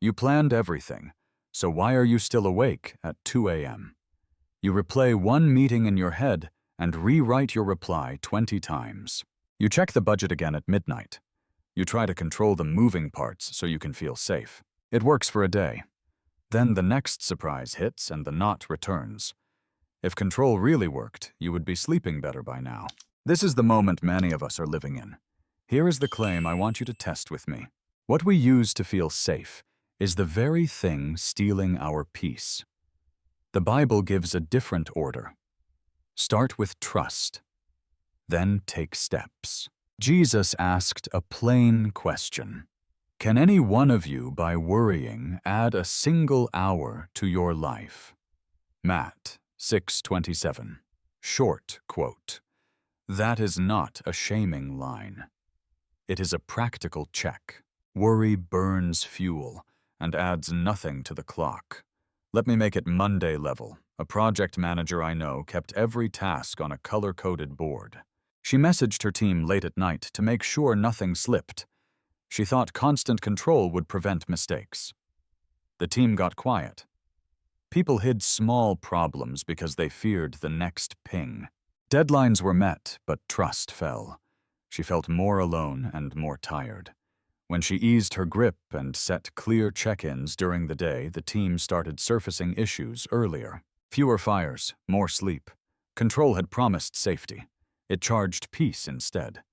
You planned everything, so why are you still awake at 2 a.m.? You replay one meeting in your head and rewrite your reply 20 times. You check the budget again at midnight. You try to control the moving parts so you can feel safe. It works for a day. Then the next surprise hits and the knot returns. If control really worked, you would be sleeping better by now. This is the moment many of us are living in. Here is the claim I want you to test with me. What we use to feel safe is the very thing stealing our peace. The Bible gives a different order. Start with trust, then take steps. Jesus asked a plain question. Can any one of you, by worrying, add a single hour to your life? Matt 6:27. Short quote. That is not a shaming line. It is a practical check. Worry burns fuel and adds nothing to the clock. Let me make it Monday level. A project manager I know kept every task on a color-coded board. She messaged her team late at night to make sure nothing slipped. She thought constant control would prevent mistakes. The team got quiet. People hid small problems because they feared the next ping. Deadlines were met, but trust fell. She felt more alone and more tired. When she eased her grip and set clear check-ins during the day, the team started surfacing issues earlier. Fewer fires, more sleep. Control had promised safety. It charged peace instead.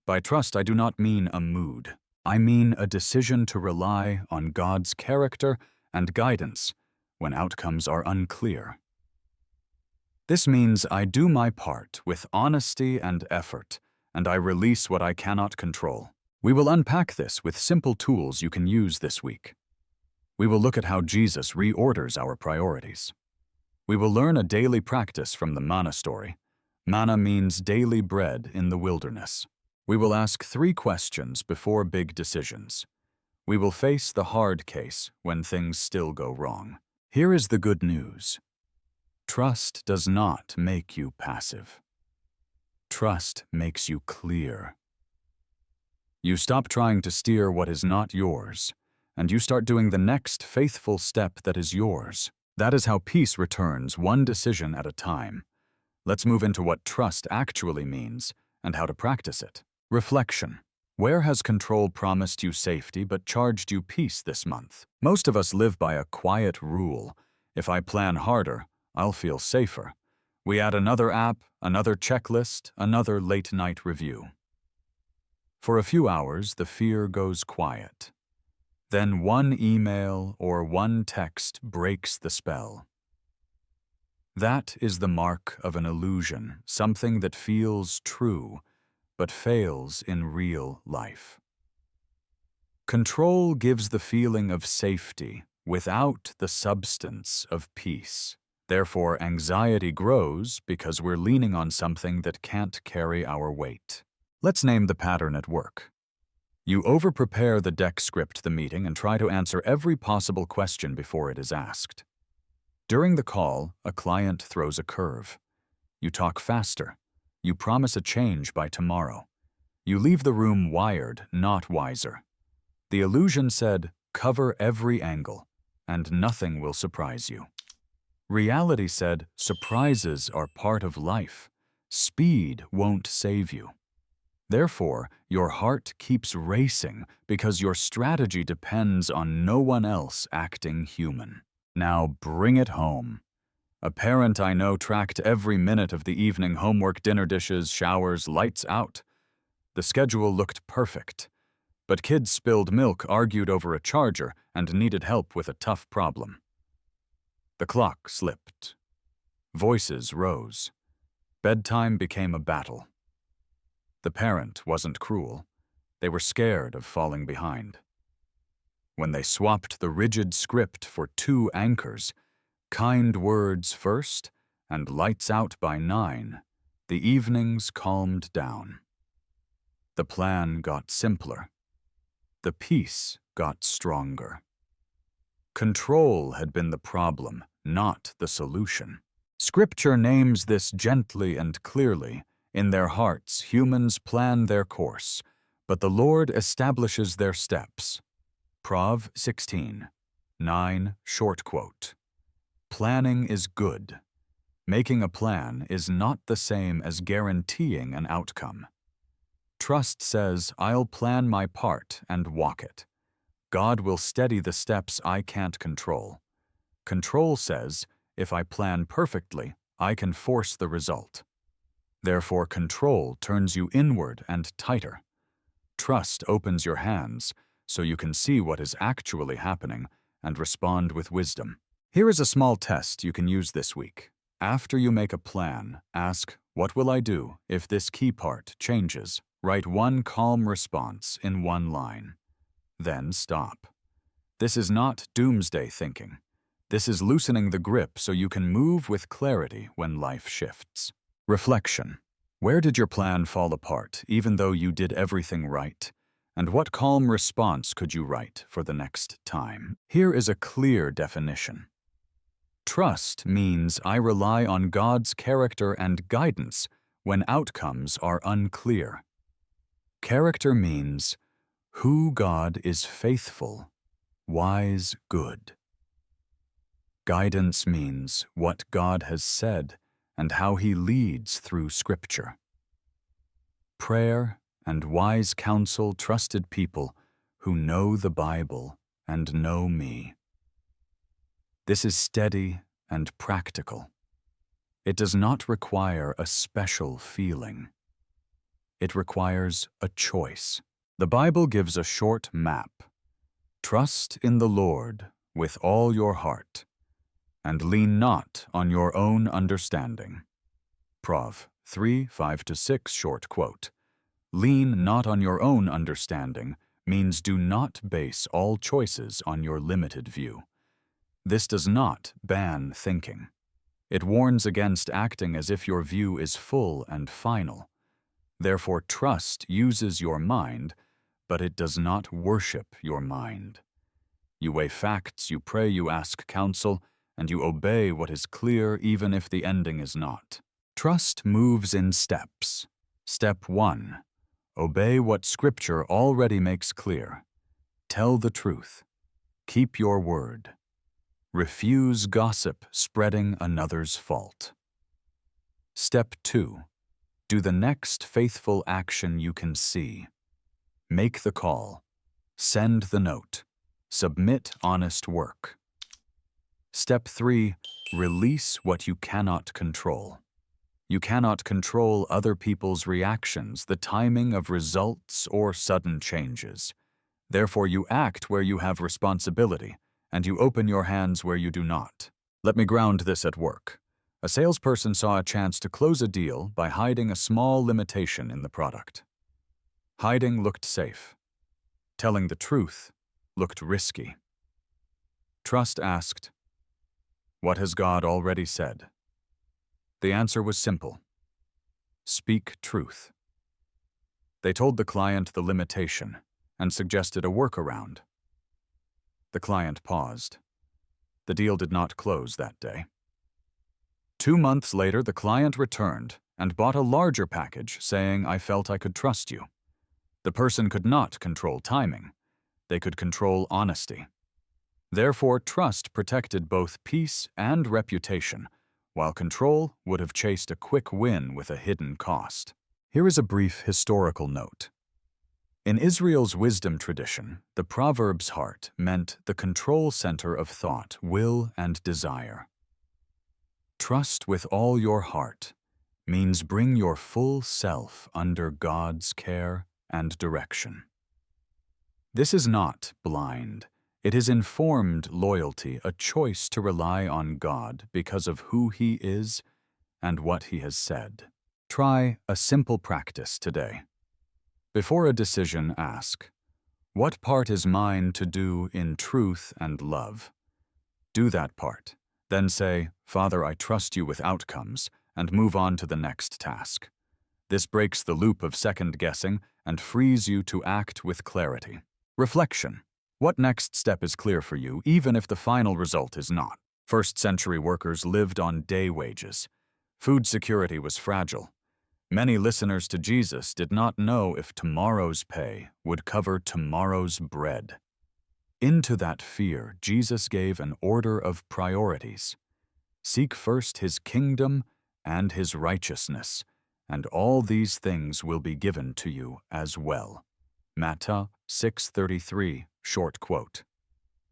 By trust, I do not mean a mood. I mean a decision to rely on God's character and guidance when outcomes are unclear. This means I do my part with honesty and effort, and I release what I cannot control. We will unpack this with simple tools you can use this week. We will look at how Jesus reorders our priorities. We will learn a daily practice from the manna story. Manna means daily bread in the wilderness. We will ask 3 questions before big decisions. We will face the hard case when things still go wrong. Here is the good news. Trust does not make you passive. Trust makes you clear. You stop trying to steer what is not yours, and you start doing the next faithful step that is yours. That is how peace returns, one decision at a time. Let's move into what trust actually means and how to practice it. Reflection. Where has control promised you safety but charged you peace this month? Most of us live by a quiet rule. If I plan harder, I'll feel safer. We add another app, another checklist, another late-night review. For a few hours, the fear goes quiet. Then one email or one text breaks the spell. That is the mark of an illusion, something that feels true, but fails in real life. Control gives the feeling of safety without the substance of peace. Therefore, anxiety grows because we're leaning on something that can't carry our weight. Let's name the pattern at work. You over-prepare the deck script the meeting and try to answer every possible question before it is asked. During the call, a client throws a curve. You talk faster. You promise a change by tomorrow. You leave the room wired, not wiser. The illusion said, cover every angle, and nothing will surprise you. Reality said, surprises are part of life. Speed won't save you. Therefore, your heart keeps racing because your strategy depends on no one else acting human. Now bring it home. A parent I know tracked every minute of the evening homework, dinner dishes, showers, lights out. The schedule looked perfect. But kids spilled milk, argued over a charger, and needed help with a tough problem. The clock slipped. Voices rose. Bedtime became a battle. The parent wasn't cruel. They were scared of falling behind. When they swapped the rigid script for 2 anchors, kind words first and lights out by 9, the evenings calmed down. The plan got simpler. The peace got stronger. Control had been the problem, not the solution. Scripture names this gently and clearly. In their hearts, humans plan their course, but the Lord establishes their steps. Prov 16. 9. Short quote. Planning is good. Making a plan is not the same as guaranteeing an outcome. Trust says, I'll plan my part and walk it. God will steady the steps I can't control. Control says, if I plan perfectly, I can force the result. Therefore, control turns you inward and tighter. Trust opens your hands so you can see what is actually happening and respond with wisdom. Here is a small test you can use this week. After you make a plan, ask, what will I do if this key part changes? Write one calm response in one line. Then stop. This is not doomsday thinking. This is loosening the grip so you can move with clarity when life shifts. Reflection. Where did your plan fall apart, even though you did everything right? And what calm response could you write for the next time? Here is a clear definition. Trust means I rely on God's character and guidance when outcomes are unclear. Character means who God is faithful, wise, good. Guidance means what God has said and how He leads through Scripture. Prayer and wise counsel trusted people who know the Bible and know me. This is steady and practical. It does not require a special feeling. It requires a choice. The Bible gives a short map. Trust in the Lord with all your heart, and lean not on your own understanding. Prov 3:5-6 short quote. Lean not on your own understanding means do not base all choices on your limited view. This does not ban thinking. It warns against acting as if your view is full and final. Therefore, trust uses your mind, but it does not worship your mind. You weigh facts, you pray, you ask counsel, and you obey what is clear even if the ending is not. Trust moves in steps. Step 1. Obey what Scripture already makes clear. Tell the truth. Keep your word. Refuse gossip spreading another's fault. Step 2. Do the next faithful action you can see. Make the call. Send the note. Submit honest work. Step 3. Release what you cannot control. You cannot control other people's reactions, the timing of results, or sudden changes. Therefore, you act where you have responsibility, and you open your hands where you do not. Let me ground this at work. A salesperson saw a chance to close a deal by hiding a small limitation in the product. Hiding looked safe. Telling the truth looked risky. Trust asked, "What has God already said?" The answer was simple. Speak truth. They told the client the limitation and suggested a workaround. The client paused. The deal did not close that day. 2 months later, the client returned and bought a larger package, saying, "I felt I could trust you." The person could not control timing. They could control honesty. Therefore, trust protected both peace and reputation, while control would have chased a quick win with a hidden cost. Here is a brief historical note. In Israel's wisdom tradition, the Proverbs heart meant the control center of thought, will, and desire. Trust with all your heart means bring your full self under God's care and direction. This is not blind. It is informed loyalty, a choice to rely on God because of who He is and what He has said. Try a simple practice today. Before a decision, ask, "What part is mine to do in truth and love?" Do that part. Then say, "Father, I trust you with outcomes," and move on to the next task. This breaks the loop of second-guessing and frees you to act with clarity. Reflection. What next step is clear for you, even if the final result is not? First-century workers lived on day wages. Food security was fragile. Many listeners to Jesus did not know if tomorrow's pay would cover tomorrow's bread. Into that fear, Jesus gave an order of priorities. Seek first his kingdom and his righteousness, and all these things will be given to you as well. Matthew 6:33, short quote.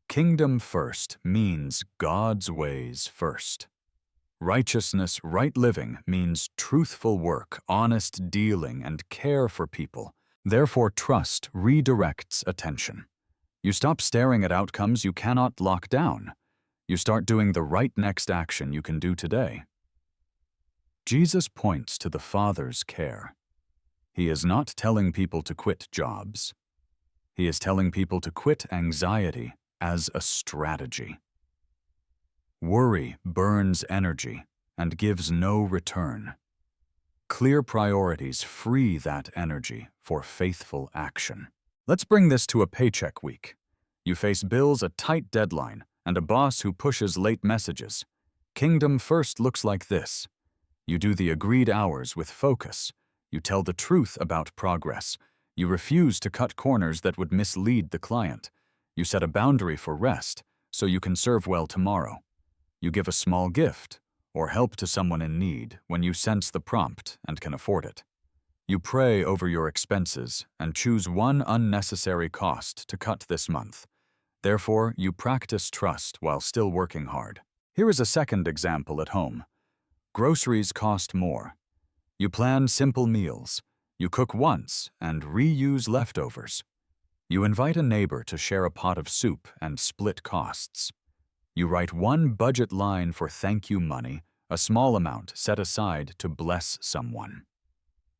Kingdom first means God's ways first. Righteousness, right living, means truthful work, honest dealing, and care for people. Therefore, trust redirects attention. You stop staring at outcomes you cannot lock down. You start doing the right next action you can do today. Jesus points to the Father's care. He is not telling people to quit jobs. He is telling people to quit anxiety as a strategy. Worry burns energy and gives no return. Clear priorities free that energy for faithful action. Let's bring this to a paycheck week. You face bills, a tight deadline, and a boss who pushes late messages. Kingdom first looks like this. You do the agreed hours with focus. You tell the truth about progress. You refuse to cut corners that would mislead the client. You set a boundary for rest so you can serve well tomorrow. You give a small gift or help to someone in need when you sense the prompt and can afford it. You pray over your expenses and choose one unnecessary cost to cut this month. Therefore, you practice trust while still working hard. Here is a second example at home. Groceries cost more. You plan simple meals. You cook once and reuse leftovers. You invite a neighbor to share a pot of soup and split costs. You write one budget line for thank you money, a small amount set aside to bless someone.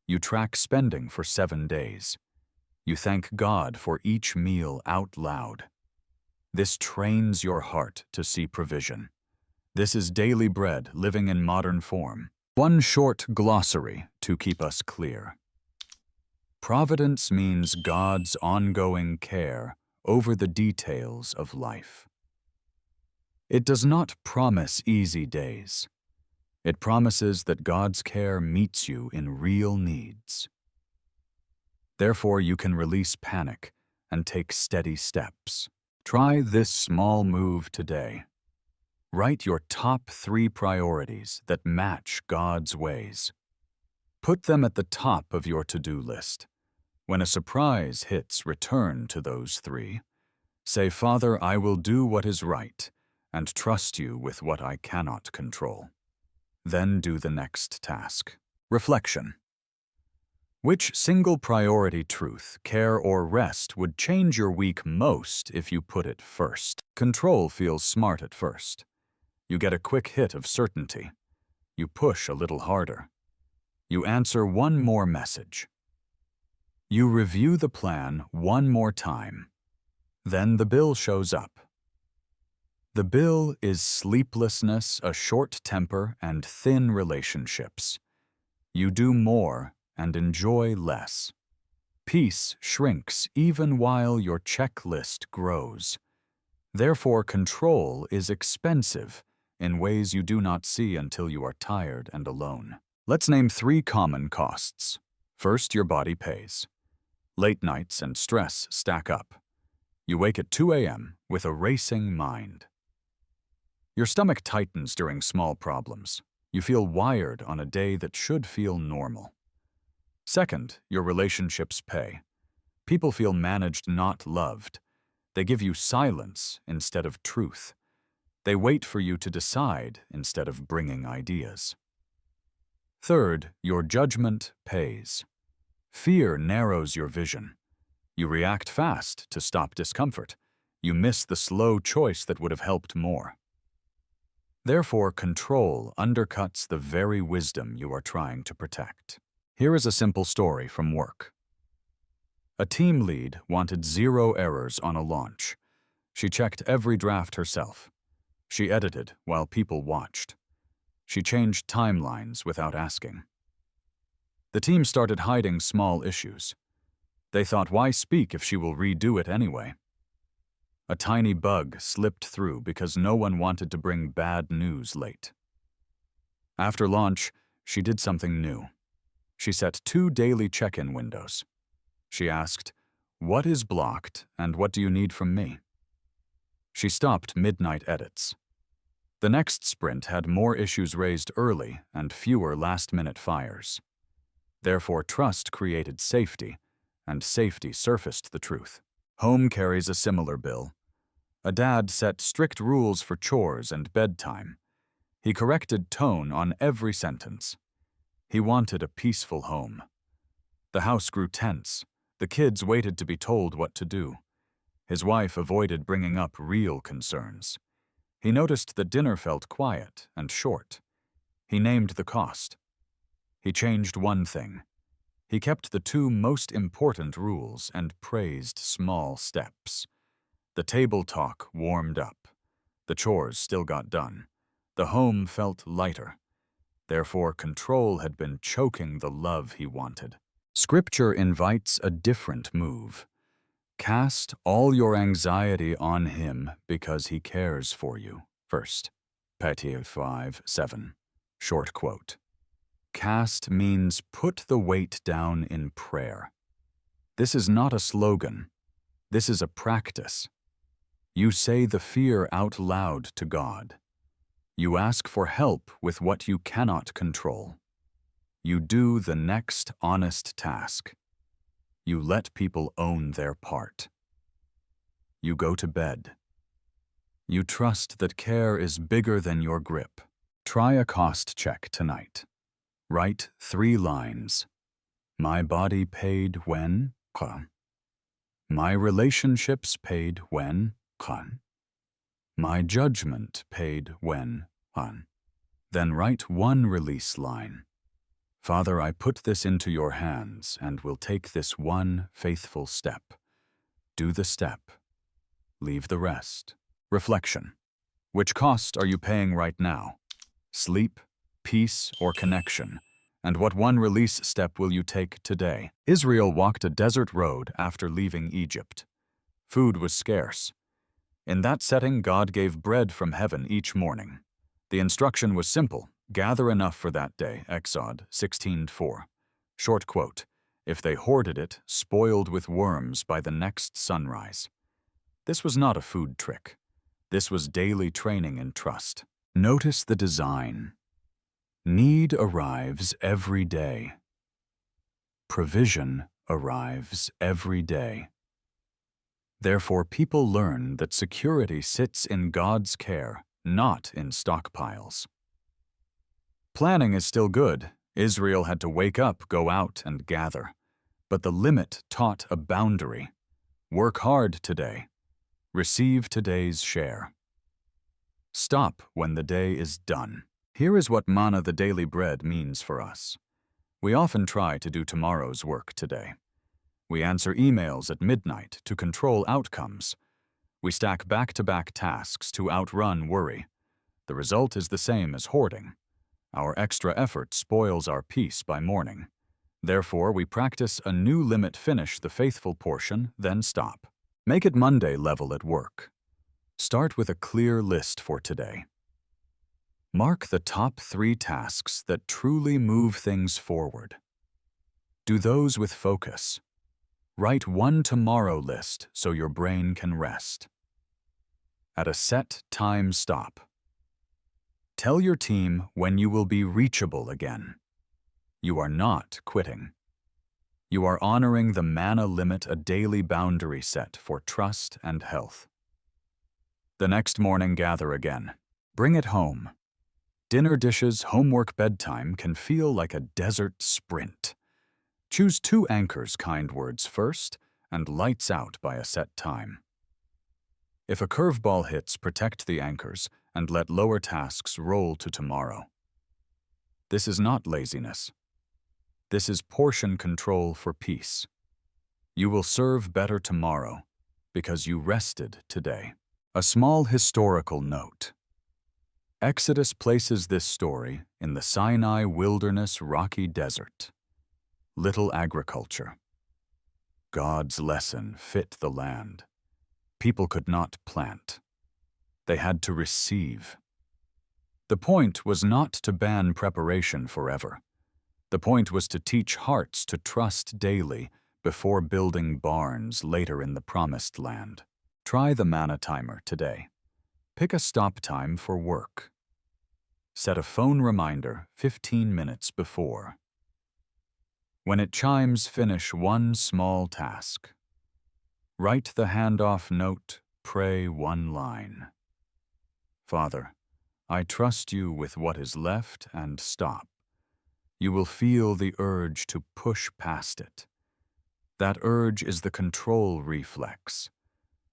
You track spending for 7 days. You thank God for each meal out loud. This trains your heart to see provision. This is daily bread living in modern form. One short glossary to keep us clear. Providence means God's ongoing care over the details of life. It does not promise easy days. It promises that God's care meets you in real needs. Therefore, you can release panic and take steady steps. Try this small move today. Write your top 3 priorities that match God's ways. Put them at the top of your to-do list. When a surprise hits, return to those 3. Say, Father, I will do what is right and trust you with what I cannot control. Then do the next task. Reflection. Which single priority, truth, care, or rest would change your week most if you put it first? Control feels smart at first. You get a quick hit of certainty. You push a little harder. You answer one more message. You review the plan one more time. Then the bill shows up. The bill is sleeplessness, a short temper, and thin relationships. You do more and enjoy less. Peace shrinks even while your checklist grows. Therefore, control is expensive in ways you do not see until you are tired and alone. Let's name 3 common costs. First, your body pays. Late nights and stress stack up. You wake at 2 a.m. with a racing mind. Your stomach tightens during small problems. You feel wired on a day that should feel normal. Second, your relationships pay. People feel managed, not loved. They give you silence instead of truth. They wait for you to decide instead of bringing ideas. Third, your judgment pays. Fear narrows your vision. You react fast to stop discomfort. You miss the slow choice that would have helped more. Therefore, control undercuts the very wisdom you are trying to protect. Here is a simple story from work. A team lead wanted 0 errors on a launch. She checked every draft herself. She edited while people watched. She changed timelines without asking. The team started hiding small issues. They thought, why speak if she will redo it anyway? A tiny bug slipped through because no one wanted to bring bad news late. After launch, she did something new. She set 2 daily check-in windows. She asked, what is blocked and what do you need from me? She stopped midnight edits. The next sprint had more issues raised early and fewer last-minute fires. Therefore, trust created safety, and safety surfaced the truth. Home carries a similar bill. A dad set strict rules for chores and bedtime. He corrected tone on every sentence. He wanted a peaceful home. The house grew tense. The kids waited to be told what to do. His wife avoided bringing up real concerns. He noticed that dinner felt quiet and short. He named the cost. He changed one thing. He kept the two most important rules and praised small steps. The table talk warmed up. The chores still got done. The home felt lighter. Therefore, control had been choking the love he wanted. Scripture invites a different move. Cast all your anxiety on him because he cares for you. First, Payoff 5:7. Short quote. Cast means put the weight down in prayer. This is not a slogan. This is a practice. You say the fear out loud to God. You ask for help with what you cannot control. You do the next honest task. You let people own their part. You go to bed. You trust that care is bigger than your grip. Try a cost check tonight. Write 3 lines. My body paid when? My relationships paid when? My judgment paid when? Then write 1 release line. Father, I put this into your hands and will take this 1 faithful step. Do the step. Leave the rest. Reflection. Which cost are you paying right now? Sleep, peace, or connection? And what 1 release step will you take today? Israel walked a desert road after leaving Egypt. Food was scarce. In that setting, God gave bread from heaven each morning. The instruction was simple. Gather enough for that day, Exod 16:4. Short quote. If they hoarded it, spoiled with worms by the next sunrise. This was not a food trick. This was daily training in trust. Notice the design. Need arrives every day. Provision arrives every day. Therefore, people learn that security sits in God's care, not in stockpiles. Planning is still good. Israel had to wake up, go out, and gather. But the limit taught a boundary. Work hard today. Receive today's share. Stop when the day is done. Here is what manna, the daily bread, means for us. We often try to do tomorrow's work today. We answer emails at midnight to control outcomes. We stack back-to-back tasks to outrun worry. The result is the same as hoarding. Our extra effort spoils our peace by morning. Therefore, we practice a new limit: finish the faithful portion, then stop. Make it Monday level at work. Start with a clear list for today. Mark the top 3 tasks that truly move things forward. Do those with focus. Write 1 tomorrow list so your brain can rest. At a set time, stop. Tell your team when you will be reachable again. You are not quitting. You are honoring the manna limit, a daily boundary set for trust and health. The next morning, gather again. Bring it home. Dinner, dishes, homework, bedtime can feel like a desert sprint. Choose 2 anchors, kind words first, and lights out by a set time. If a curveball hits, protect the anchors and let lower tasks roll to tomorrow. This is not laziness. This is portion control for peace. You will serve better tomorrow because you rested today. A small historical note. Exodus places this story in the Sinai wilderness rocky desert. Little agriculture. God's lesson fit the land. People could not plant. They had to receive. The point was not to ban preparation forever. The point was to teach hearts to trust daily before building barns later in the promised land. Try the Manna timer today. Pick a stop time for work. Set a phone reminder 15 minutes before. When it chimes, finish one small task. Write the handoff note, pray one line. Father, I trust you with what is left and stop. You will feel the urge to push past it. That urge is the control reflex.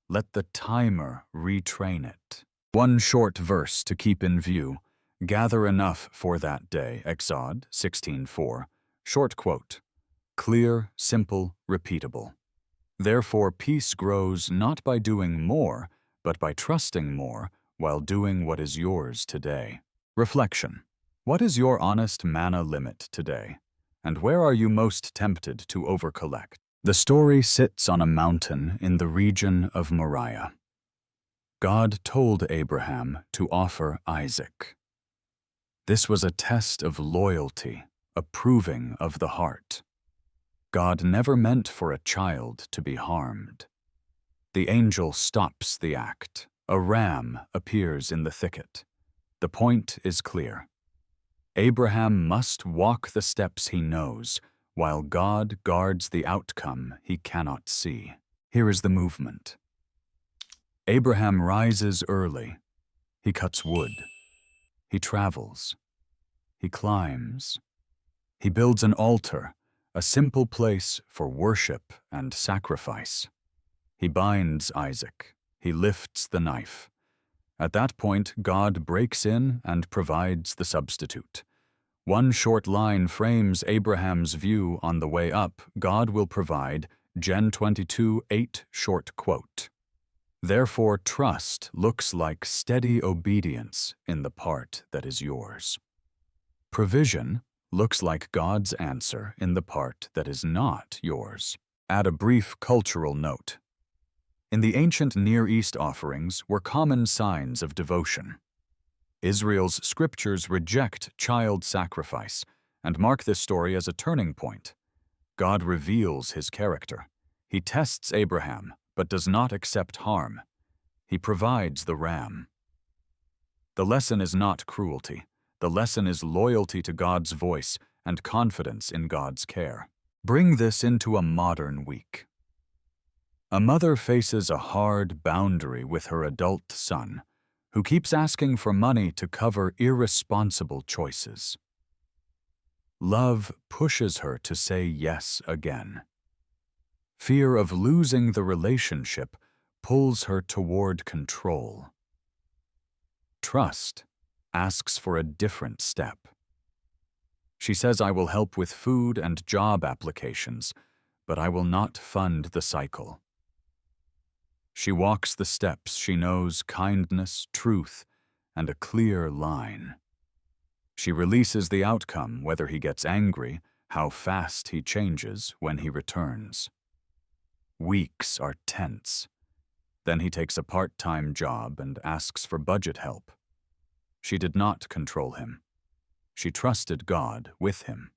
Let the timer retrain it. One short verse to keep in view. Gather enough for that day, Exod 16:4. Short quote. Clear, simple, repeatable. Therefore, peace grows not by doing more, but by trusting more while doing what is yours today. Reflection. What is your honest manna limit today? And where are you most tempted to overcollect? The story sits on a mountain in the region of Moriah. God told Abraham to offer Isaac. This was a test of loyalty, a proving of the heart. God never meant for a child to be harmed. The angel stops the act. A ram appears in the thicket. The point is clear. Abraham must walk the steps he knows, while God guards the outcome he cannot see. Here is the movement. Abraham rises early. He cuts wood. He travels. He climbs. He builds an altar, a simple place for worship and sacrifice. He binds Isaac. He lifts the knife. At that point, God breaks in and provides the substitute. One short line frames Abraham's view on the way up. God will provide, Gen 22:8 short quote. Therefore, trust looks like steady obedience in the part that is yours. Provision looks like God's answer in the part that is not yours. Add a brief cultural note. In the ancient Near East offerings were common signs of devotion. Israel's scriptures reject child sacrifice and mark this story as a turning point. God reveals his character. He tests Abraham, but does not accept harm. He provides the ram. The lesson is not cruelty. The lesson is loyalty to God's voice and confidence in God's care. Bring this into a modern week. A mother faces a hard boundary with her adult son, who keeps asking for money to cover irresponsible choices. Love pushes her to say yes again. Fear of losing the relationship pulls her toward control. Trust asks for a different step. She says, I will help with food and job applications, but I will not fund the cycle. She walks the steps she knows: kindness, truth, and a clear line. She releases the outcome, whether he gets angry, how fast he changes when he returns. Weeks are tense. Then he takes a part-time job and asks for budget help. She did not control him. She trusted God with him.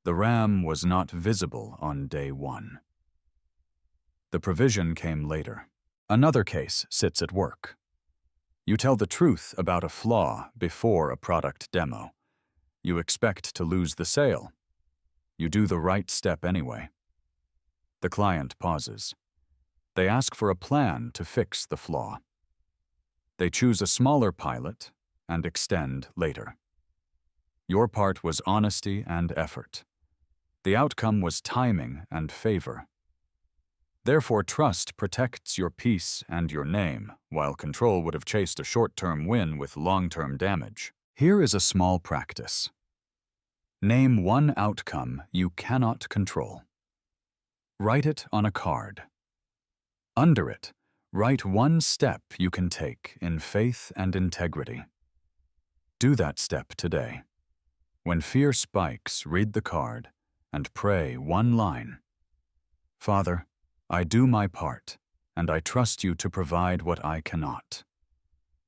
The ram was not visible on day one. The provision came later. Another case sits at work. You tell the truth about a flaw before a product demo. You expect to lose the sale. You do the right step anyway. The client pauses. They ask for a plan to fix the flaw. They choose a smaller pilot and extend later. Your part was honesty and effort. The outcome was timing and favor. Therefore, trust protects your peace and your name, while control would have chased a short-term win with long-term damage. Here is a small practice. Name one outcome you cannot control. Write it on a card. Under it, write one step you can take in faith and integrity. Do that step today. When fear spikes, read the card and pray one line. Father, I do my part, and I trust you to provide what I cannot.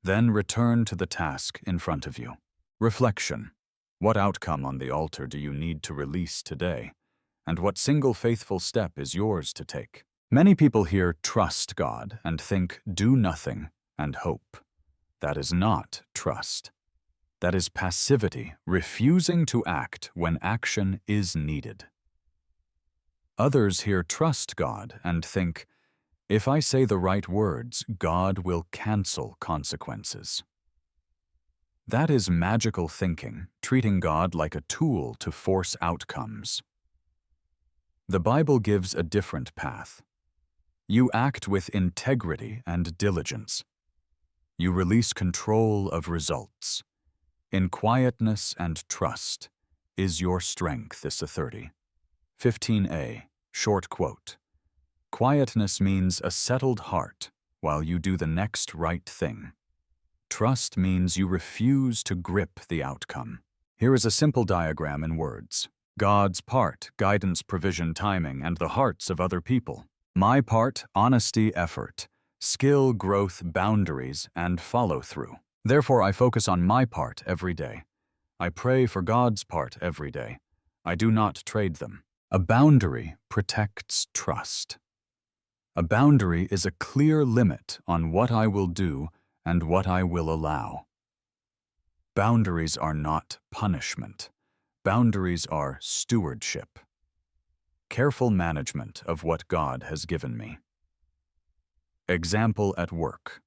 Then return to the task in front of you. Reflection. What outcome on the altar do you need to release today? And what single faithful step is yours to take? Many people hear trust God and think do nothing and hope. That is not trust. That is passivity, refusing to act when action is needed. Others hear trust God and think, if I say the right words, God will cancel consequences. That is magical thinking, treating God like a tool to force outcomes. The Bible gives a different path. You act with integrity and diligence. You release control of results. In quietness and trust is your strength, Issa 30. 15a, short quote. Quietness means a settled heart while you do the next right thing. Trust means you refuse to grip the outcome. Here is a simple diagram in words. God's part, guidance, provision, timing, and the hearts of other people. My part, honesty, effort, skill, growth, boundaries, and follow-through. Therefore, I focus on my part every day. I pray for God's part every day. I do not trade them. A boundary protects trust. A boundary is a clear limit on what I will do and what I will allow. Boundaries are not punishment. Boundaries are stewardship. Careful management of what God has given me. Example at work.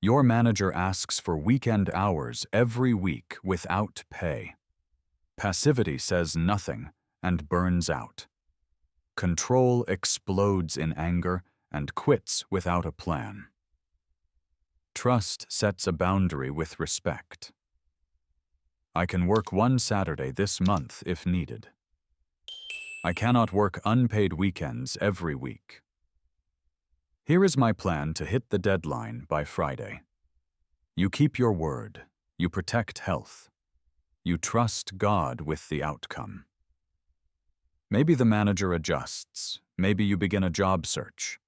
Your manager asks for weekend hours every week without pay. Passivity says nothing and burns out. Control explodes in anger and quits without a plan. Trust sets a boundary with respect. I can work one Saturday this month if needed. I cannot work unpaid weekends every week. Here is my plan to hit the deadline by Friday. You keep your word. You protect health. You trust God with the outcome. Maybe the manager adjusts. Maybe you begin a job search.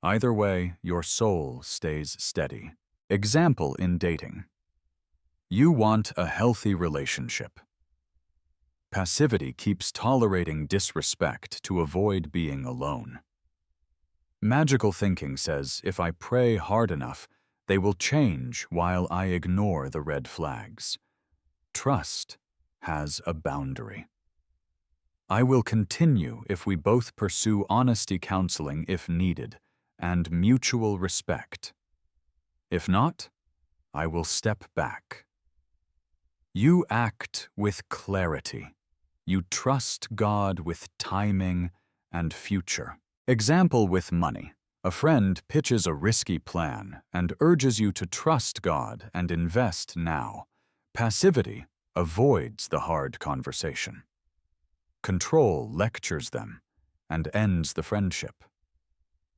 Either way, your soul stays steady. Example in dating. You want a healthy relationship. Passivity keeps tolerating disrespect to avoid being alone. Magical thinking says if I pray hard enough, they will change while I ignore the red flags. Trust has a boundary. I will continue if we both pursue honesty counseling if needed and mutual respect. If not, I will step back. You act with clarity. You trust God with timing and future. Example with money. A friend pitches a risky plan and urges you to trust God and invest now. Passivity avoids the hard conversation. Control lectures them and ends the friendship.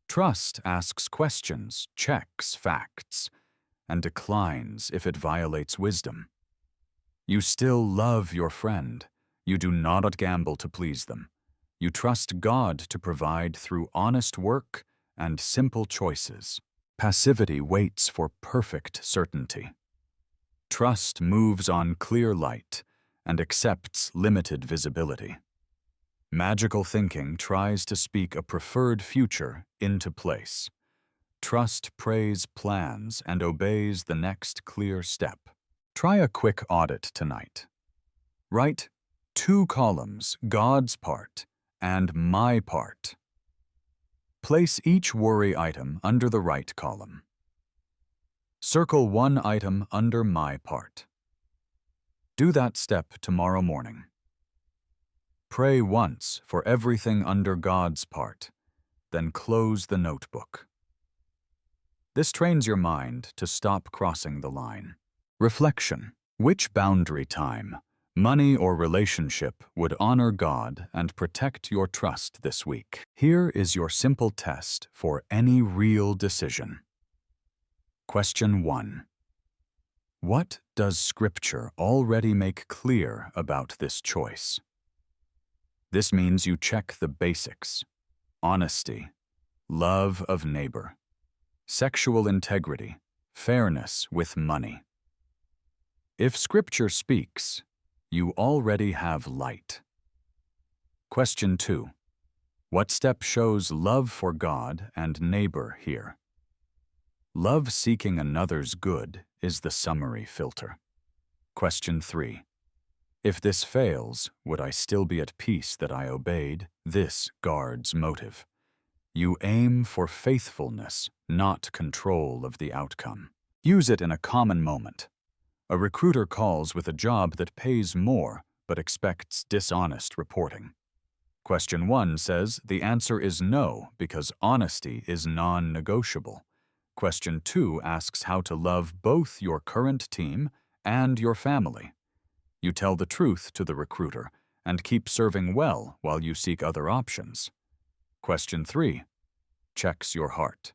Trust asks questions, checks facts, and declines if it violates wisdom. You still love your friend. You do not gamble to please them. You trust God to provide through honest work and simple choices. Passivity waits for perfect certainty. Trust moves on clear light and accepts limited visibility. Magical thinking tries to speak a preferred future into place. Trust prays, plans, and obeys the next clear step. Try a quick audit tonight. Write 2 columns, God's part and my part. Place each worry item under the right column. Circle 1 item under my part. Do that step tomorrow morning. Pray once for everything under God's part, then close the notebook. This trains your mind to stop crossing the line. Reflection. Which boundary time, money or relationship would honor God and protect your trust this week? Here is your simple test for any real decision. Question 1. What does Scripture already make clear about this choice? This means you check the basics: honesty, love of neighbor, sexual integrity, fairness with money. If Scripture speaks, you already have light. Question 2. What step shows love for God and neighbor here? Love seeking another's good is the summary filter. Question 3. If this fails, would I still be at peace that I obeyed? This guards motive. You aim for faithfulness, not control of the outcome. Use it in a common moment. A recruiter calls with a job that pays more but expects dishonest reporting. Question 1 says the answer is no because honesty is non-negotiable. Question 2 asks how to love both your current team and your family. You tell the truth to the recruiter and keep serving well while you seek other options. Question 3 checks your heart.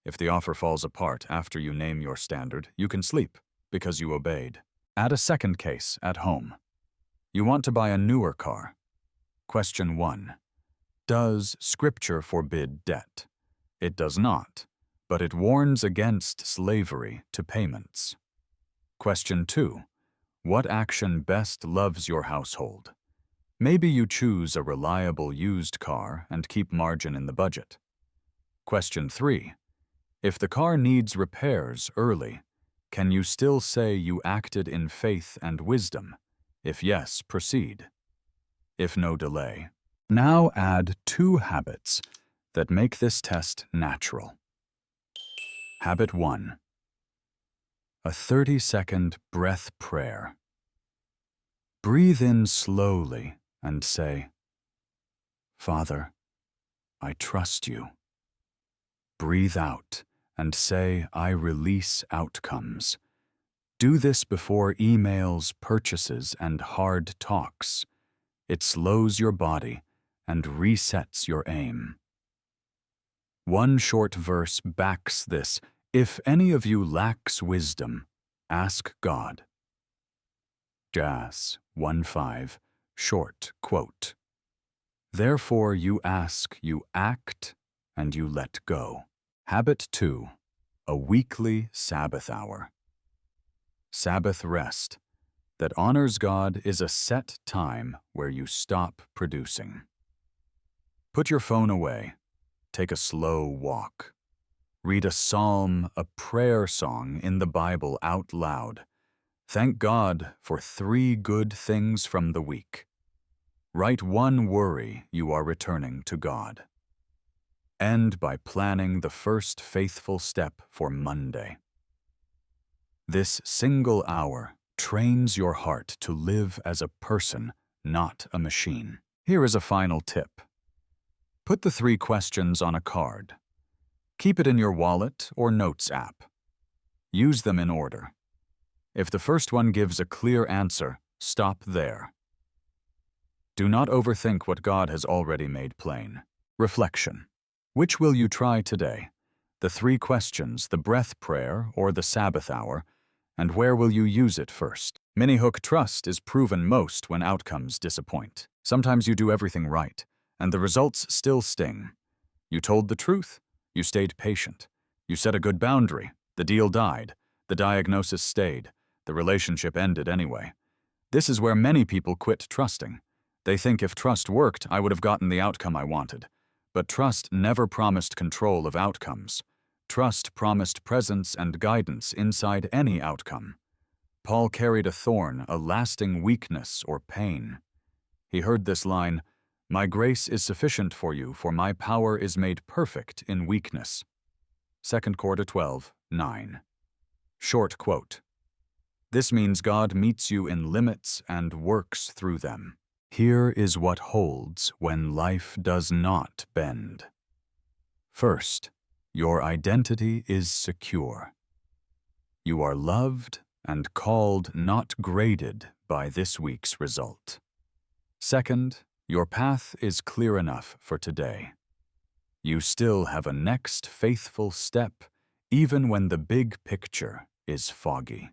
If the offer falls apart after you name your standard, you can sleep because you obeyed. Add a second case at home. You want to buy a newer car. Question 1. Does Scripture forbid debt? It does not, but it warns against slavery to payments. Question 2. What action best loves your household? Maybe you choose a reliable used car and keep margin in the budget. Question 3. If the car needs repairs early, can you still say you acted in faith and wisdom? If yes, proceed. If no, delay. Now add 2 habits that make this test natural. Habit 1. A 30-second breath prayer. Breathe in slowly and say, Father, I trust you. Breathe out and say, I release outcomes. Do this before emails, purchases, and hard talks. It slows your body and resets your aim. One short verse backs this. If any of you lacks wisdom, ask God. Jas 1:5, short quote. Therefore you ask, you act, and you let go. Habit 2. A weekly Sabbath-hour. Sabbath rest that honors God is a set time where you stop producing. Put your phone away. Take a slow walk. Read a psalm, a prayer song in the Bible out loud. Thank God for 3 good things from the week. Write 1 worry you are returning to God. End by planning the first faithful step for Monday. This single hour trains your heart to live as a person, not a machine. Here is a final tip. Put the 3 questions on a card. Keep it in your wallet or notes app. Use them in order. If the first one gives a clear answer, stop there. Do not overthink what God has already made plain. Reflection. Which will you try today? The 3 questions, the breath prayer, or the Sabbath-hour, and where will you use it first? Mini-hook trust is proven most when outcomes disappoint. Sometimes you do everything right, and the results still sting. You told the truth. You stayed patient. You set a good boundary. The deal died. The diagnosis stayed. The relationship ended anyway. This is where many people quit trusting. They think if trust worked, I would have gotten the outcome I wanted. But trust never promised control of outcomes. Trust promised presence and guidance inside any outcome. Paul carried a thorn, a lasting weakness or pain. He heard this line, "My grace is sufficient for you, for my power is made perfect in weakness." 2 Corinthians 12:9. Short quote. This means God meets you in limits and works through them. Here is what holds when life does not bend. First, your identity is secure. You are loved and called, not graded by this week's result. Second, your path is clear enough for today. You still have a next faithful step, even when the big picture is foggy.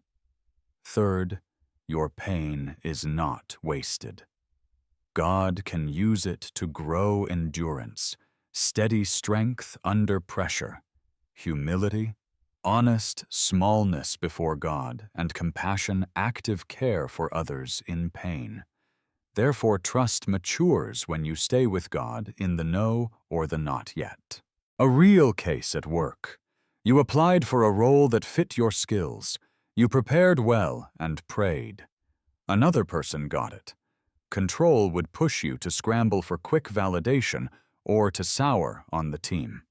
Third, your pain is not wasted. God can use it to grow endurance, steady strength under pressure, humility, honest smallness before God, and compassion, active care for others in pain. Therefore, trust matures when you stay with God in the no or the not yet. A real case at work. You applied for a role that fit your skills. You prepared well and prayed. Another person got it. Control would push you to scramble for quick validation or to sour on the team.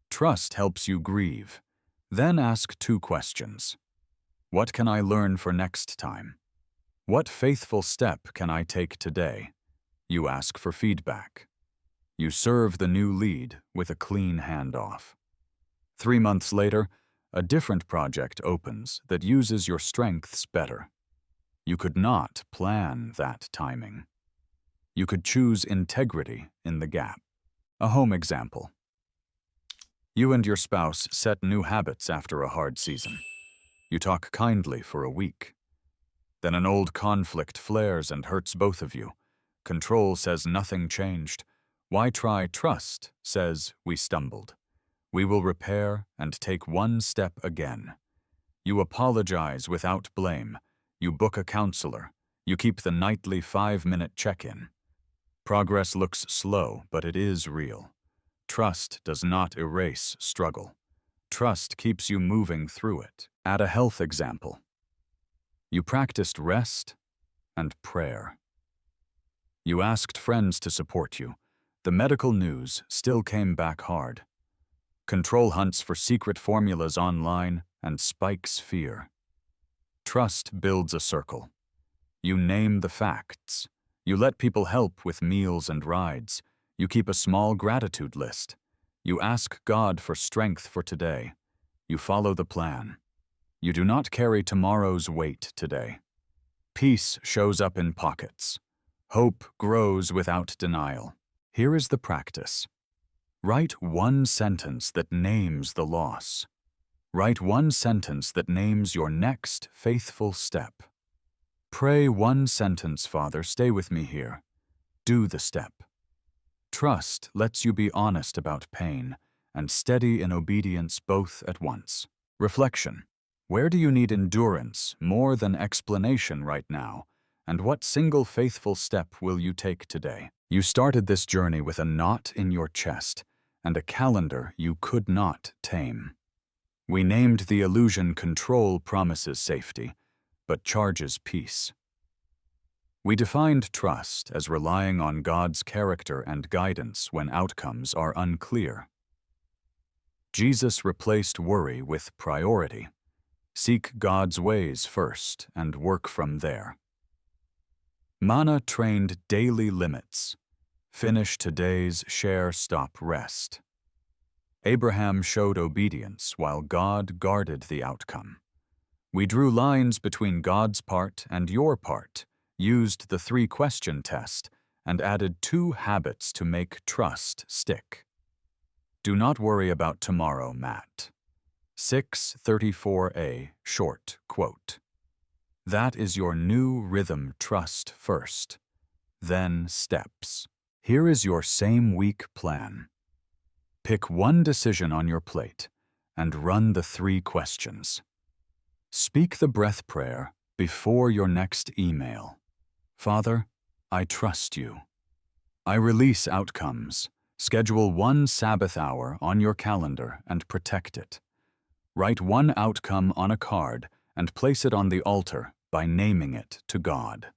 Trust helps you grieve. Then ask 2 questions. What can I learn for next time? What faithful step can I take today? You ask for feedback. You serve the new lead with a clean handoff. 3 months later, a different project opens that uses your strengths better. You could not plan that timing. You could choose integrity in the gap. A home example. You and your spouse set new habits after a hard season. You talk kindly for a week. Then an old conflict flares and hurts both of you. Control says nothing changed. Why try? Trust says we stumbled. We will repair and take one step again. You apologize without blame. You book a counselor. You keep the nightly 5-minute check-in. Progress looks slow, but it is real. Trust does not erase struggle. Trust keeps you moving through it. Add a health example. You practiced rest and prayer. You asked friends to support you. The medical news still came back hard. Control hunts for secret formulas online and spikes fear. Trust builds a circle. You name the facts. You let people help with meals and rides. You keep a small gratitude list. You ask God for strength for today. You follow the plan. You do not carry tomorrow's weight today. Peace shows up in pockets. Hope grows without denial. Here is the practice. Write 1 sentence that names the loss. Write 1 sentence that names your next faithful step. Pray 1 sentence, Father, stay with me here. Do the step. Trust lets you be honest about pain and steady in obedience both at once. Reflection. Where do you need endurance more than explanation right now? And what single faithful step will you take today? You started this journey with a knot in your chest and a calendar you could not tame. We named the illusion control promises safety, but charges peace. We defined trust as relying on God's character and guidance when outcomes are unclear. Jesus replaced worry with priority. Seek God's ways first and work from there. Manna trained daily limits. Finish today's share, stop, rest. Abraham showed obedience while God guarded the outcome. We drew lines between God's part and your part, used the 3-question test, and added 2 habits to make trust stick. Do not worry about tomorrow, Matt. 6:34a, short quote. That is your new rhythm. Trust first, then steps. Here is your same-week plan. Pick 1 decision on your plate and run the 3 questions. Speak the breath prayer before your next email. Father, I trust you. I release outcomes. Schedule 1 Sabbath-hour on your calendar and protect it. Write 1 outcome on a card and place it on the altar by naming it to God.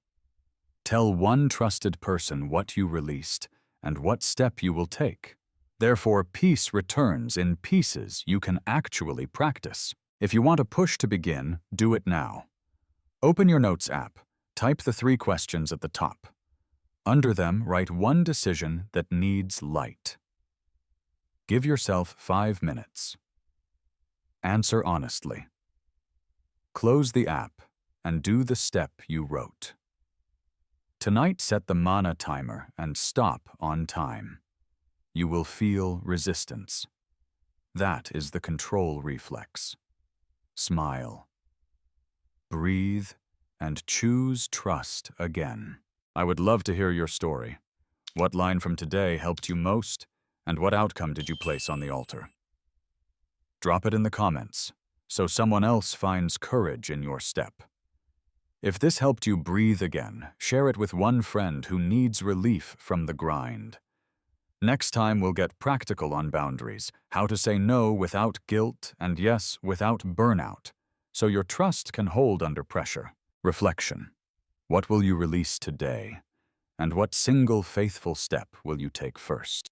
Tell 1 trusted person what you released and what step you will take. Therefore, peace returns in pieces you can actually practice. If you want a push to begin, do it now. Open your Notes app. Type the 3 questions at the top. Under them, write 1 decision that needs light. Give yourself 5 minutes. Answer honestly. Close the app and do the step you wrote. Tonight, set the Manna timer and stop on time. You will feel resistance. That is the control reflex. Smile. Breathe and choose trust again. I would love to hear your story. What line from today helped you most, and what outcome did you place on the altar? Drop it in the comments so someone else finds courage in your step. If this helped you breathe again, share it with one friend who needs relief from the grind. Next time we'll get practical on boundaries, how to say no without guilt and yes, without burnout, so your trust can hold under pressure. Reflection. What will you release today? And what single faithful step will you take first?